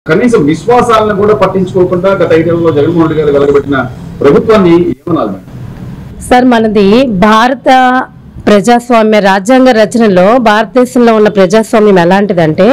కనీసం విశ్వాసాలను కూడా పట్టించుకోకుండా గత 5 ఏళ్లలో జగన్మోహన్ రెడ్డి గారు వెలగబెట్టిన ప్రభుత్వాన్ని ఏమనాలి సార్? మనది భారత ప్రజాస్వామ్య రాజ్యాంగ రచనలో భారతదేశంలో ఉన్న ప్రజాస్వామ్యం ఎలాంటిదంటే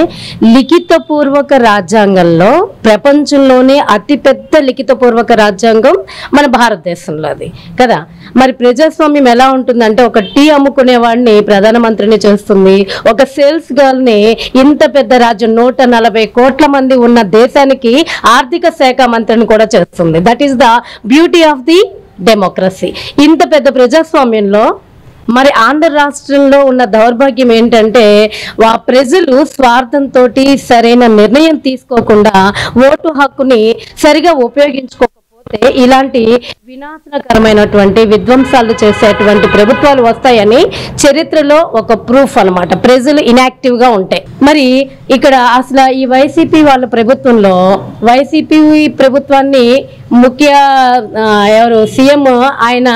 లిఖితపూర్వక రాజ్యాంగంలో ప్రపంచంలోనే అతిపెద్ద లిఖితపూర్వక రాజ్యాంగం మన భారతదేశంలో అది కదా. మరి ప్రజాస్వామ్యం ఎలా ఉంటుందంటే ఒక టీ అమ్ముకునే వాడిని ప్రధానమంత్రిని చేస్తుంది, ఒక సేల్స్ గర్ల్ ని ఇంత పెద్ద రాజ్యం 140 కోట్ల మంది ఉన్న దేశానికి ఆర్థిక శాఖ మంత్రిని కూడా చేస్తుంది. That is the beauty of the democracy. ఇంత పెద్ద ప్రజాస్వామ్యంలో మరి ఆంధ్ర రాష్ట్రంలో ఉన్న దౌర్భాగ్యం ఏంటంటే ప్రజలు స్వార్థంతో సరైన నిర్ణయం తీసుకోకుండా ఓటు హక్కుని సరిగా ఉపయోగించుకోకపోతే ఇలాంటి వినాశనకరమైనటువంటి విధ్వంసాలు చేసేటువంటి ప్రభుత్వాలు వస్తాయని చరిత్రలో ఒక ప్రూఫ్ అన్నమాట. ప్రజలు ఇన్యాక్టివ్ గా ఉంటాయి. మరి ఇక్కడ అసలు ఈ వైసీపీ వాళ్ళ ప్రభుత్వంలో వైసీపీ ప్రభుత్వాన్ని ముఖ్య ఎవరు సీఎం ఆయన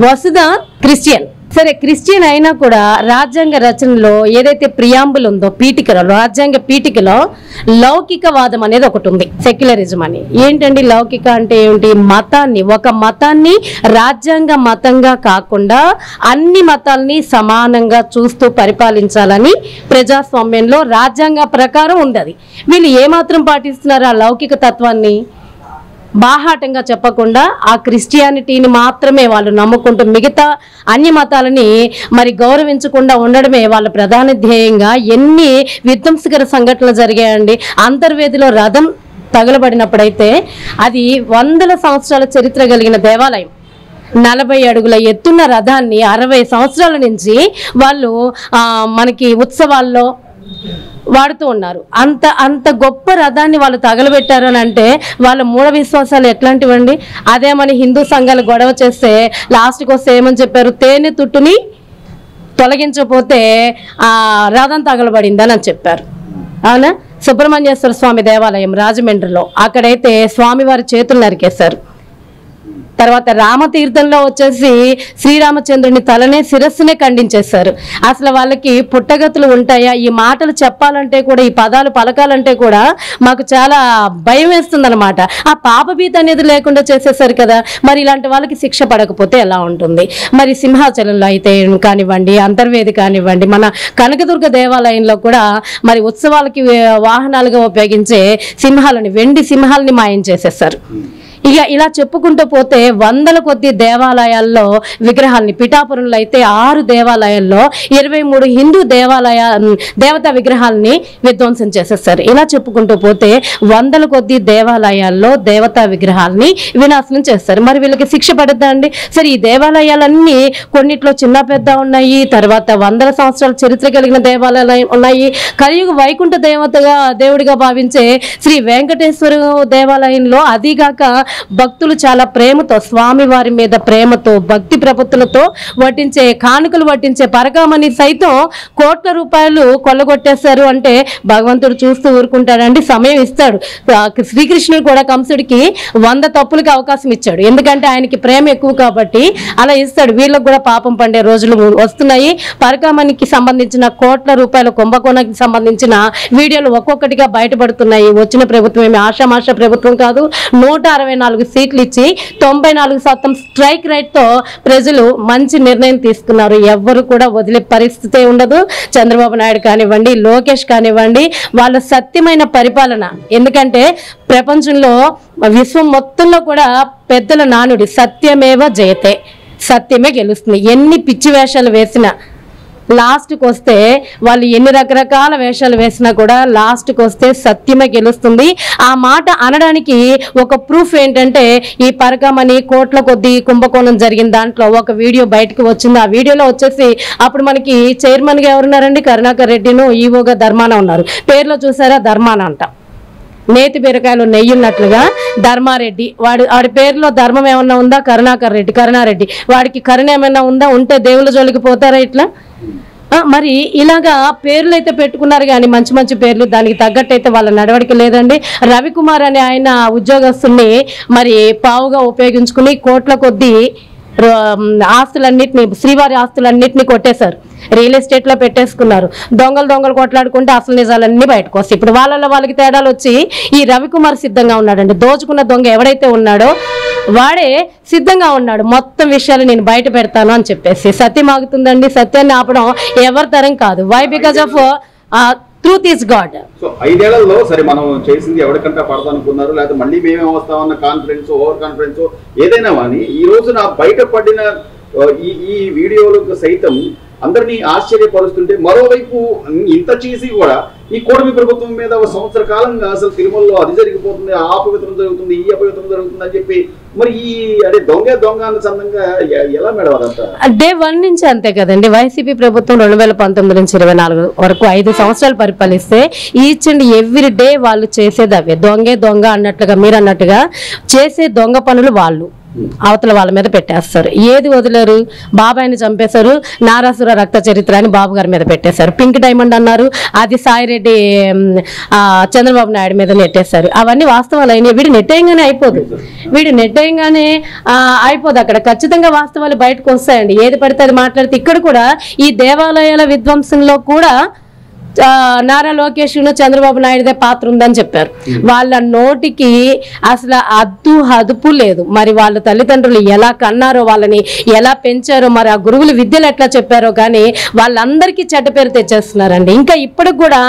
వసుధ క్రిస్టియన్. సరే, క్రిస్టియన్ అయినా కూడా రాజ్యాంగ రచనలో ఏదైతే ప్రియాంబుల్ ఉందో పీఠికలో, రాజ్యాంగ పీఠికలో లౌకికవాదం అనేది ఒకటి ఉంది, సెక్యులరిజం అని. ఏంటండి లౌకిక అంటే ఏమిటి? మతాన్ని, ఒక మతాన్ని రాజ్యాంగ మతంగా కాకుండా అన్ని మతాల్ని సమానంగా చూస్తూ పరిపాలించాలని ప్రజాస్వామ్యంలో రాజ్యాంగ ప్రకారం ఉంది. అది వీళ్ళు ఏమాత్రం పాటిస్తున్నారు ఆ లౌకిక తత్వాన్ని? బాహాటంగా చెప్పకుండా ఆ క్రిస్టియానిటీని మాత్రమే వాళ్ళు నమ్ముకుంటూ మిగతా అన్ని మతాలని మరి గౌరవించకుండా ఉండడమే వాళ్ళ ప్రధాన ధ్యేయంగా. ఎన్ని విధ్వంసకర సంఘటనలు జరిగాయండి. అంతర్వేదిలో రథం తగలబడినప్పుడైతే అది 100 సంవత్సరాల చరిత్ర కలిగిన దేవాలయం. 40 అడుగుల ఎత్తున్న రథాన్ని 60 సంవత్సరాల నుంచి వాళ్ళు మనకి ఉత్సవాల్లో వాడుతూ ఉన్నారు. అంత గొప్ప రథాన్ని వాళ్ళు తగలబెట్టారు అని అంటే వాళ్ళ మూఢ విశ్వాసాలు ఎట్లాంటివండి? అదే మన హిందూ సంఘాలు గొడవ చేస్తే లాస్ట్కి వస్తే ఏమని చెప్పారు? తేనె తుట్టుని తొలగించకపోతే రథం తగలబడిందని అని చెప్పారు. అవునా? సుబ్రహ్మణ్యేశ్వర స్వామి దేవాలయం రాజమండ్రిలో, అక్కడైతే స్వామివారి చేతులు నరికేశారు. తర్వాత రామతీర్థంలో వచ్చేసి శ్రీరామచంద్రుని తలనే శిరస్సునే ఖండించేశారు. అసలు వాళ్ళకి పుట్టగతులు ఉంటాయా? ఈ మాటలు చెప్పాలంటే కూడా, ఈ పదాలు పలకాలంటే కూడా మాకు చాలా భయం వేస్తుంది అనమాట. ఆ పాపభీతి అనేది లేకుండా చేసేసారు కదా. మరి ఇలాంటి వాళ్ళకి శిక్ష పడకపోతే ఎలా ఉంటుంది? మరి సింహాచలంలో అయితే కానివ్వండి, అంతర్వేది కానివ్వండి, మన కనకదుర్గ దేవాలయంలో కూడా మరి ఉత్సవాలకి వాహనాలుగా ఉపయోగించే సింహాలని, వెండి సింహాలని మాయం చేసేసారు. ఇక ఇలా చెప్పుకుంటూ పోతే 100ల కొద్ది దేవాలయాల్లో విగ్రహాలని, పిఠాపురంలో అయితే 6 దేవాలయాల్లో 23 హిందూ దేవతా విగ్రహాలని విధ్వంసం చేసేస్తారు. ఇలా చెప్పుకుంటూ పోతే 100ల కొద్ది దేవాలయాల్లో దేవతా విగ్రహాలని వినాశనం చేస్తారు. మరి వీళ్ళకి శిక్ష పడద్దా అండి? సరే, ఈ దేవాలయాలన్నీ కొన్నిట్లో చిన్న పెద్ద ఉన్నాయి, తర్వాత 100ల సంవత్సరాల చరిత్ర కలిగిన దేవాలయాలు ఉన్నాయి. కలియుగ వైకుంఠ దేవుడిగా భావించే శ్రీ వెంకటేశ్వర దేవాలయంలో అదిగాక భక్తులు చాలా ప్రేమతో, స్వామి వారి మీద ప్రేమతో, భక్తి ప్రపత్తులతో కానుకలు వడ్డించే పరకామణి సైతం కోట్ల రూపాయలు కొల్లగొట్టేశారు అంటే భగవంతుడు చూస్తూ ఊరుకుంటాడండి? సమయం ఇస్తాడు. శ్రీకృష్ణుడు కూడా కంసుడికి 100 తప్పులకి అవకాశం ఇచ్చాడు. ఎందుకంటే ఆయనకి ప్రేమ ఎక్కువ కాబట్టి అలా ఇస్తాడు. వీళ్ళకు కూడా పాపం పండే రోజులు వస్తున్నాయి. పరకామణికి సంబంధించిన కోట్ల రూపాయల కుంభకోణానికి సంబంధించిన వీడియోలు ఒక్కొక్కటిగా బయటపడుతున్నాయి. వచ్చిన ప్రభుత్వం ఏమి ఆషామాష ప్రభుత్వం కాదు. 164 సీట్లు ఇచ్చి 94% స్ట్రైక్ రేట్ తో ప్రజలు మంచి నిర్ణయం తీసుకున్నారు. ఎవ్వరు కూడా వదిలే పరిస్థితే ఉండదు. చంద్రబాబు నాయుడు కానివ్వండి, లోకేష్ కానివ్వండి, వాళ్ళ సత్యమైన పరిపాలన. ఎందుకంటే ప్రపంచంలో విశ్వం మొత్తంలో కూడా పెద్దల నానుడి సత్యమేవ జయతే, సత్యమే గెలుస్తుంది. ఎన్ని పిచ్చి వేషాలు వేసినా లాస్ట్కి వస్తే, వాళ్ళు ఎన్ని రకరకాల వేషాలు వేసినా కూడా లాస్ట్కి వస్తే సత్యమే గెలుస్తుంది. ఆ మాట అనడానికి ఒక ప్రూఫ్ ఏంటంటే ఈ పరకామణి కోట్ల కొద్ది కుంభకోణం జరిగిన దాంట్లో ఒక వీడియో బయటకు వచ్చింది. ఆ వీడియోలో వచ్చేసి అప్పుడు మనకి చైర్మన్గా ఎవరున్నారండి? కరుణాకర్ రెడ్డిను, ఈవోగా ధర్మాన ఉన్నారు. పేర్లో చూసారా? ధర్మాన అంట. నేతి బీరకాయలు నెయ్యి ఉన్నట్లుగా ధర్మారెడ్డి, వాడి పేరులో ధర్మం ఏమన్నా ఉందా? కరుణారెడ్డి. వాడికి కరుణ ఏమైనా ఉందా? ఉంటే దేవుళ్ళ జోలికి పోతారా ఇట్లా? మరి ఇలాగా పేర్లు అయితే పెట్టుకున్నారు కానీ మంచి మంచి పేర్లు, దానికి తగ్గట్టు అయితే వాళ్ళ నడవడిక లేదండి. రవికుమార్ అనే ఆయన ఉద్యోగస్తుల్ని మరి పావుగా ఉపయోగించుకుని కోట్ల కొద్ది ఆస్తులన్నింటినీ, శ్రీవారి ఆస్తులన్నింటినీ కొట్టేశారు. రియల్ ఎస్టేట్ లో పెట్టేసుకున్నారు. దొంగలు కొట్లాడుకుంటే అసలు నిజాలన్నీ బయటకు వస్తాయి. ఇప్పుడు వాళ్ళకి తేడాలు వచ్చి ఈ రవికుమార్ సిద్ధంగా ఉన్నాడండి. దోచుకున్న దొంగ ఎవడైతే ఉన్నాడో వాడే సిద్ధంగా ఉన్నాడు, మొత్తం విషయాలు నేను బయట పెడతాను అని చెప్పేసి. సత్యం ఆగుతుందండి, సత్యాన్ని ఆపడం ఎవరి తరం కాదు. Why? Because of truth is God. So 5 ఏళ్లలో సరే మనం చేసింది ఎవరికంటా పడదనుకున్నారు, లేదా మళ్ళీ మేమే వస్తామన్న కాన్ఫిడెన్స్, ఓవర్ కాన్ఫిడెన్స్ ఏదైనా కానీ ఈ రోజున బయటపడిన ఈ వీడియోలకు సైతం అందరినీ ఆశ్చర్యపరుస్తుంటే, మరోవైపు ఇంత చేసి కూడా ఈ కూటమి ప్రభుత్వం మీద ఒక సంవత్సర కాలంగా అసలు తిరుమలలో అది జరిగిపోతుంది, ఆ అపవిత్రం జరుగుతుంది, ఈ అపవిత్రం జరుగుతుంది అని చెప్పి మరి ఈ అదే దొంగ అనుసంధంగా ఎలా మేడం అదంతా? డే 1 నుంచి అంతే కదండి. వైసీపీ ప్రభుత్వం 2019 నుంచి 24 వరకు 5 సంవత్సరాలు పరిపాలిస్తే ఈచ్ అండ్ ఎవ్రీ డే వాళ్ళు చేసేది అవే. దొంగ అన్నట్లుగా మీరు అన్నట్టుగా చేసే దొంగ పనులు వాళ్ళు అవతల వాళ్ళ మీద పెట్టేస్తారు. ఏది వదిలేరు? బాబాయిని చంపేశారు, నారాసుర రక్త చరిత్ర అని బాబు గారి మీద పెట్టేశారు. పింక్ డైమండ్ అన్నారు, అది సాయిరెడ్డి చంద్రబాబు నాయుడు మీద నెట్టేశారు. అవన్నీ వాస్తవాలు అయినాయి. వీడు నెట్టేయంగానే అయిపోదు. అక్కడ ఖచ్చితంగా వాస్తవాలు బయటకు వస్తాయండి. ఏది పడితే అది మాట్లాడితే ఇక్కడ కూడా ఈ దేవాలయాల విధ్వంసంలో కూడా నారా లోకేష్ చంద్రబాబు నాయుడుదే పాత్ర ఉందని చెప్పారు. వాళ్ళ నోటికి అసలు అదుపు లేదు. మరి వాళ్ళ తల్లిదండ్రులు ఎలా కన్నారో, వాళ్ళని ఎలా పెంచారో, మరి ఆ గురువులు విద్యలు ఎట్లా చెప్పారో కానీ వాళ్ళందరికీ చెడ్డ పేరు తెచ్చేస్తున్నారండి. ఇంకా ఇప్పటికి కూడా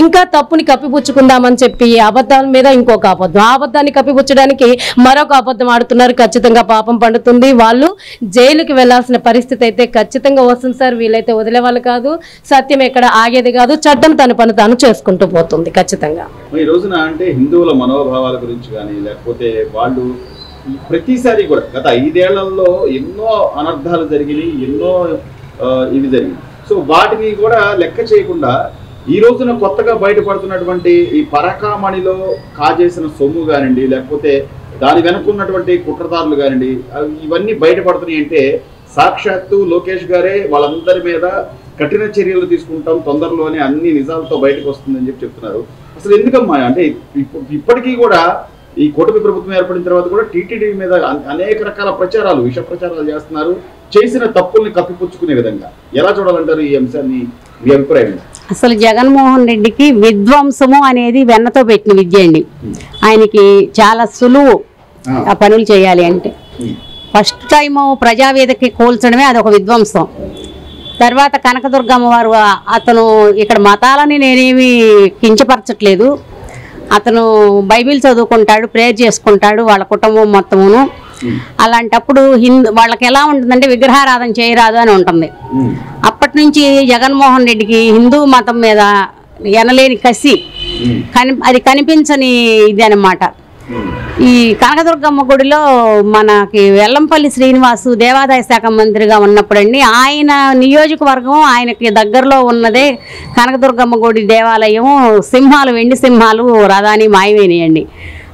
ఇంకా తప్పుని కప్పిపుచ్చుకుందామని చెప్పి అబద్ధాల మీద ఇంకొక అబద్ధం, ఆ అబద్ధాన్ని కప్పిపుచ్చడానికి మరొక అబద్ధం ఆడుతున్నారు. ఖచ్చితంగా పాపం పండుతుంది. వాళ్ళు జైలుకి వెళ్లాల్సిన పరిస్థితి అయితే ఖచ్చితంగా వస్తుంది సార్. వీళ్ళైతే వదిలే వాళ్ళు కాదు. సత్యం ఎక్కడ ఆగేది కాదు. చట్టం తన పని తాను చేసుకుంటూ పోతుంది ఖచ్చితంగా. ఈ రోజున అంటే హిందువుల మనోభావాల గురించి కానీ, లేకపోతే వాళ్ళు ప్రతిసారి కూడా గత 5 ఏళ్లలో ఎన్నో అనర్థాలు జరిగినాయి, ఎన్నో ఇవి జరిగినాయి. సో వాటిని కూడా లెక్క చేయకుండా ఈ రోజున కొత్తగా బయటపడుతున్నటువంటి ఈ పరకామణిలో కాజేసిన సొమ్ము కానివ్వండి, లేకపోతే దాని వెనుకున్నటువంటి కుట్రదారులు కానివ్వండి, ఇవన్నీ బయటపడుతున్నాయి అంటే సాక్షాత్తు లోకేష్ గారే వాళ్ళందరి మీద కఠిన చర్యలు తీసుకుంటాం, తొందరలోనే అన్ని నిజాలతో బయటకు వస్తుందని చెప్తున్నారు. అసలు ఎందుకమ్మా అంటే ఇప్పటికీ కూడా ఈ కూటమి ప్రభుత్వం ఏర్పడిన తర్వాత కూడా టీటీడీ మీద అనేక రకాల ప్రచారాలు, విష ప్రచారాలు చేస్తున్నారు, చేసిన తప్పుల్ని కప్పిపుచ్చుకునే విధంగా. ఎలా చూడాలంటారు ఈ అంశాన్ని? మీ అభిప్రాయం? అసలు జగన్మోహన్ రెడ్డికి విధ్వంసము అనేది వెన్నతో పెట్టిన విద్య అండి. ఆయనకి చాలా సులువు ఆ పనులు చేయాలి అంటే. ఫస్ట్ టైము ప్రజావేదికకి కూల్చడమే అదొక విధ్వంసం. తర్వాత కనకదుర్గమ్మ వారు, అతను ఇక్కడ మతాలని నేనేమి కించపరచట్లేదు, అతను బైబిల్ చదువుకుంటాడు, ప్రేయర్ చేసుకుంటాడు, వాళ్ళ కుటుంబం మొత్తమును. అలాంటప్పుడు వాళ్ళకి ఎలా ఉంటుందంటే విగ్రహారాధన చేయరాదు అని ఉంటుంది. అప్పటి నుంచి జగన్మోహన్ రెడ్డికి హిందూ మతం మీద ఎనలేని కసి, అది కనిపించని ఇది అన్నమాట. ఈ కనకదుర్గమ్మ గుడిలో మనకి వెల్లంపల్లి శ్రీనివాసు దేవాదాయ శాఖ మంత్రిగా ఉన్నప్పుడండి, ఆయన నియోజకవర్గం ఆయనకి దగ్గరలో ఉన్నదే కనకదుర్గమ్మ గుడి దేవాలయం. సింహాలు, వెండి సింహాలు రథాన్ని మాయమైనాయండి.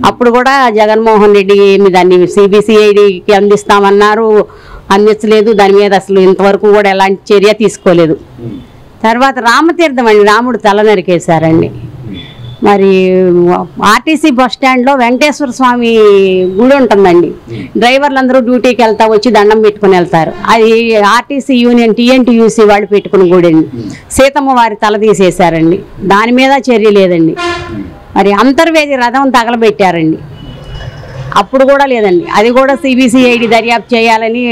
అప్పుడు కూడా జగన్మోహన్ రెడ్డి దాన్ని సిబిసిఐడికి అందిస్తామన్నారు, అందించలేదు. దాని మీద అసలు ఇంతవరకు కూడా ఎలాంటి చర్య తీసుకోలేదు. తర్వాత రామతీర్థం అండి, రాముడు తల నరికేశారండి. మరి ఆర్టీసీ బస్ స్టాండ్లో వెంకటేశ్వర స్వామి గుడి ఉంటుందండి. డ్రైవర్లందరూ డ్యూటీకి వెళ్తా వచ్చి దండం పెట్టుకుని వెళ్తారు. అది ఆర్టీసీ యూనియన్ TNTUC వాళ్ళు పెట్టుకున్న గుడి అండి. సీతమ్మ వారి తల తీసేశారండి. దాని మీద చర్య లేదండి. మరి అంతర్వేది రథం తగలబెట్టారండి, అప్పుడు కూడా లేదండి. అది కూడా CBCID దర్యాప్తు చేయాలని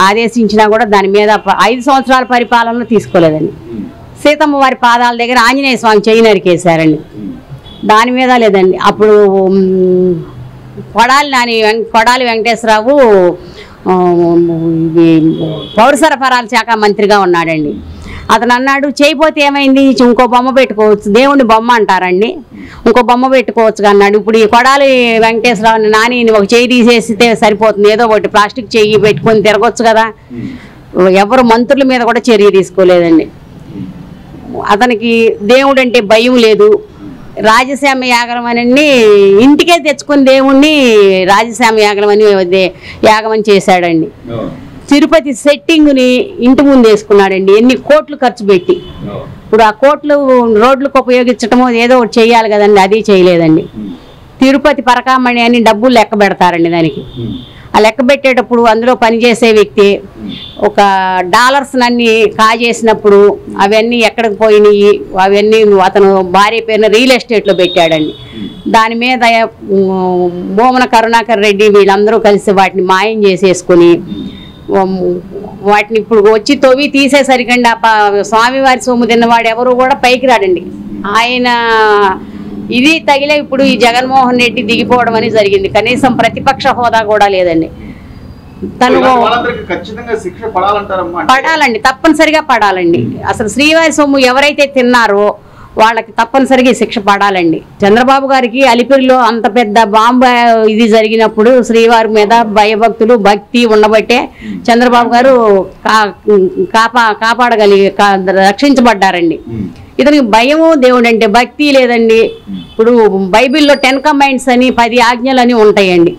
ఆదేశించినా కూడా దాని మీద 5 సంవత్సరాల పరిపాలనలో తీసుకోలేదండి. సీతమ్మ వారి పాదాల దగ్గర ఆంజనేయ స్వామి చేయి నరికేశారండి, దాని మీద లేదండి. అప్పుడు కొడాలి వెంకటేశ్వరరావు పౌర సరఫరాల శాఖ మంత్రిగా ఉన్నాడండి. అతను అన్నాడు, చేయపోతే ఏమైంది, ఇంకో బొమ్మ పెట్టుకోవచ్చు, దేవుని బొమ్మ అంటారండి, ఇంకో బొమ్మ పెట్టుకోవచ్చు అన్నాడు. ఇప్పుడు ఈ కొడాలి వెంకటేశ్వరరావుని నాని ఒక చేయి తీసేస్తే సరిపోతుంది, ఏదో ఒకటి ప్లాస్టిక్ చెయ్యి పెట్టుకొని తిరగొచ్చు కదా. ఎవరు మంత్రుల మీద కూడా చర్య తీసుకోలేదండి. అతనికి దేవుడు అంటే భయం లేదు. రాజశ్యామ యాగం అని ఇంటికే తెచ్చుకుని దేవుణ్ణి రాజశ్యామ యాగం అని యాగమని చేశాడండి. తిరుపతి సెట్టింగ్ని ఇంటి ముందు వేసుకున్నాడండి, ఎన్ని కోట్లు ఖర్చు పెట్టి. ఇప్పుడు ఆ కోట్లు రోడ్లకు ఉపయోగించటమో ఏదో ఒకటి చేయాలి కదండి, అది చేయలేదండి. తిరుపతి పరకామణి అని డబ్బులు లెక్క పెడతారండి దానికి, ఆ లెక్క పెట్టేటప్పుడు అందులో పనిచేసే వ్యక్తి ఒక డాలర్స్ అన్ని కాజేసినప్పుడు అవన్నీ ఎక్కడికి పోయినాయి అవన్నీ అతను భార్య పేరున రియల్ ఎస్టేట్లో పెట్టాడండి. దాని మీద భూమన కరుణాకర్ రెడ్డి వీళ్ళందరూ కలిసి వాటిని మాయం చేసేసుకుని వాటిని ఇప్పుడు వచ్చి తవ్వి తీసేసరికండి స్వామివారి సొమ్ము తిన్నవాడు ఎవరు కూడా పైకి రాడండి. ఆయన ఇది తగిలే ఇప్పుడు ఈ జగన్మోహన్ రెడ్డి దిగిపోవడం అని జరిగింది. కనీసం ప్రతిపక్ష హోదా కూడా లేదండి. తను పడాలండి, తప్పనిసరిగా పడాలండి. అసలు శ్రీవారి సొమ్ము ఎవరైతే తిన్నారో వాళ్ళకి తప్పనిసరిగా శిక్ష పడాలండి. చంద్రబాబు గారికి అలిపిరిలో అంత పెద్ద బాంబు ఇది జరిగినప్పుడు శ్రీవారి మీద భయభక్తులు భక్తి ఉండబట్టే చంద్రబాబు గారు రక్షించబడ్డారండి. ఇతనికి భయము దేవుడు అంటే భక్తి లేదండి. ఇప్పుడు బైబిల్లో 10 కమాండ్స్ అని 10 ఆజ్ఞలు అని ఉంటాయండి.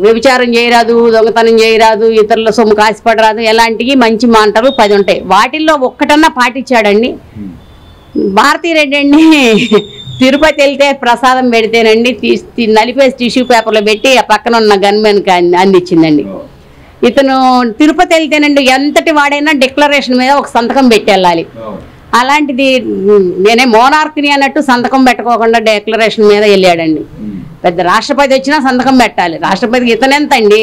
వ్యభిచారం చేయరాదు, దొంగతనం చేయరాదు, ఇతరుల సొమ్ము కాసిపడరాదు, ఎలాంటివి మంచి మాటలు 10 ఉంటాయి. వాటిల్లో ఒక్కటన్నా పాటించాడండి. భారతీరెడ్డి అండి తిరుపతి వెళ్తే ప్రసాదం పెడితేనండి నలిపేసి టిష్యూ పేపర్లో పెట్టి ఆ పక్కన ఉన్న గన్మెన్కి అందించిందండి. ఇతను తిరుపతి వెళ్తేనండి ఎంతటి వాడైనా డిక్లరేషన్ మీద ఒక సంతకం పెట్టి వెళ్ళాలి. అలాంటిది నేనే మోనార్క్ని అన్నట్టు సంతకం పెట్టుకోకుండా డిక్లరేషన్ మీద వెళ్ళాడండి. పెద్ద రాష్ట్రపతి వచ్చినా సంతకం పెట్టాలి. రాష్ట్రపతికి ఇతనెంత అండి?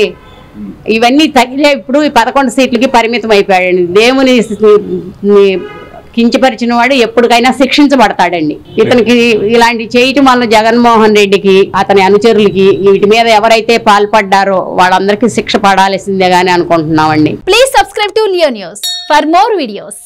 ఇవన్నీ తగిలే ఇప్పుడు 11 సీట్లకి పరిమితం అయిపోయాడండి. దేవుని కించపరిచిన వాడు ఎప్పటికైనా శిక్షించబడతాడండి. ఇతనికి ఇలాంటి చేయటం వల్ల జగన్మోహన్ రెడ్డికి అతని అనుచరులకి వీటి మీద ఎవరైతే పాల్పడ్డారో వాళ్ళందరికీ శిక్ష పడాల్సిందే గానీ అనుకుంటున్నామండి. Please subscribe to Leo news for more videos.